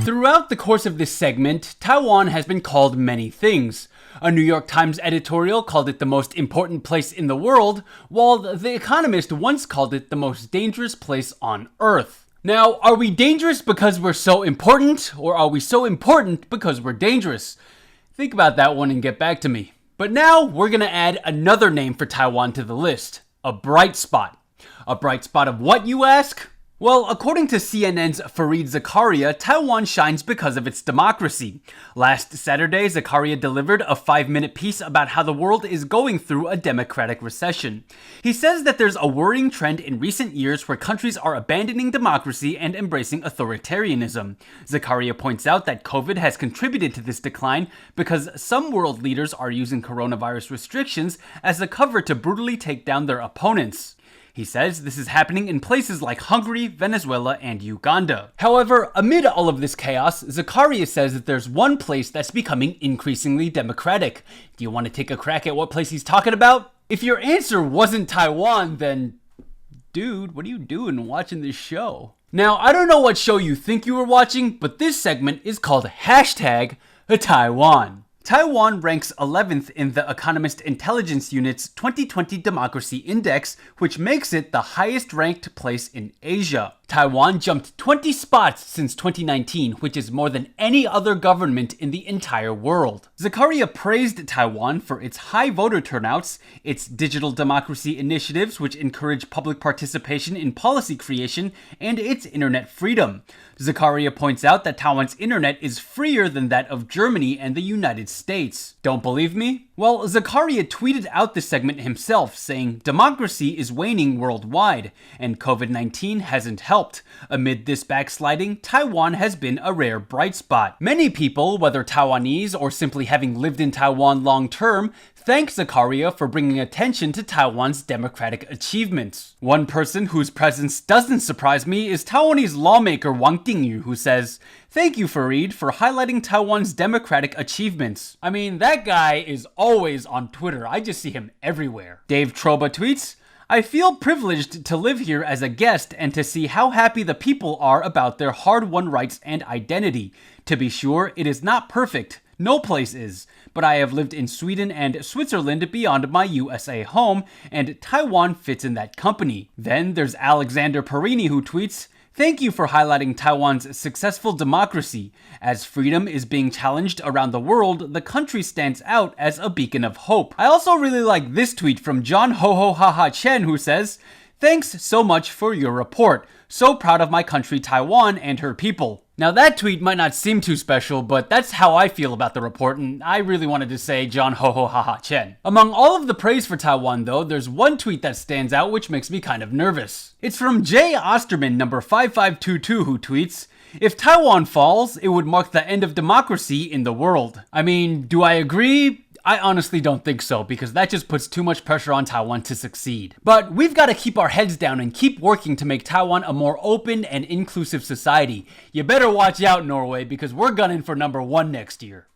Throughout the course of this segment, Taiwan has been called many things. A New York Times editorial called it the most important place in the world, while The Economist once called it the most dangerous place on Earth. Now, are we dangerous because we're so important, or are we so important because we're dangerous? Think about that one and get back to me. But now, we're gonna add another name for Taiwan to the list. A bright spot. A bright spot of what, you ask? Well, according to CNN's Fareed Zakaria, Taiwan shines because of its democracy. Last Saturday, Zakaria delivered a 5-minute piece about how the world is going through a democratic recession. He says that there's a worrying trend in recent years where countries are abandoning democracy and embracing authoritarianism. Zakaria points out that COVID has contributed to this decline because some world leaders are using coronavirus restrictions as a cover to brutally take down their opponents. He says this is happening in places like Hungary, Venezuela, and Uganda. However, amid all of this chaos, Zakaria says that there's one place that's becoming increasingly democratic. Do you want to take a crack at what place he's talking about? If your answer wasn't Taiwan, then dude, what are you doing watching this show? Now, I don't know what show you think you were watching, but this segment is called #Taiwan. Taiwan ranks 11th in The Economist Intelligence Unit's 2020 Democracy Index, which makes it the highest ranked place in Asia. Taiwan jumped 20 spots since 2019, which is more than any other government in the entire world. Zakaria praised Taiwan for its high voter turnouts, its digital democracy initiatives which encourage public participation in policy creation, and its internet freedom. Zakaria points out that Taiwan's internet is freer than that of Germany and the United States. Don't believe me? Well, Zakaria tweeted out this segment himself, saying, "Democracy is waning worldwide, and COVID-19 hasn't helped. Amid this backsliding, Taiwan has been a rare bright spot." Many people, whether Taiwanese or simply having lived in Taiwan long term, thank Zakaria for bringing attention to Taiwan's democratic achievements. One person whose presence doesn't surprise me is Taiwanese lawmaker Wang Dingyu, who says, "Thank you, Fareed, for highlighting Taiwan's democratic achievements." I mean, that guy is always on Twitter. I just see him everywhere. Dave Troba tweets, "I feel privileged to live here as a guest and to see how happy the people are about their hard-won rights and identity. To be sure, it is not perfect. No place is. But I have lived in Sweden and Switzerland beyond my USA home, and Taiwan fits in that company." Then there's Alexander Perini who tweets, "Thank you for highlighting Taiwan's successful democracy. As freedom is being challenged around the world, the country stands out as a beacon of hope." I also really like this tweet from John Ho Ho Ha Ha Chen, who says, "Thanks so much for your report. So proud of my country Taiwan and her people." Now that tweet might not seem too special, but that's how I feel about the report, and I really wanted to say John Ho Ho Ha Ha Chen. Among all of the praise for Taiwan though, there's one tweet that stands out which makes me kind of nervous. It's from Jay Osterman number 5522 who tweets, "If Taiwan falls, it would mark the end of democracy in the world." I mean, do I agree? I honestly don't think so, because that just puts too much pressure on Taiwan to succeed. But we've got to keep our heads down and keep working to make Taiwan a more open and inclusive society. You better watch out, Norway, because we're gunning for #1 next year.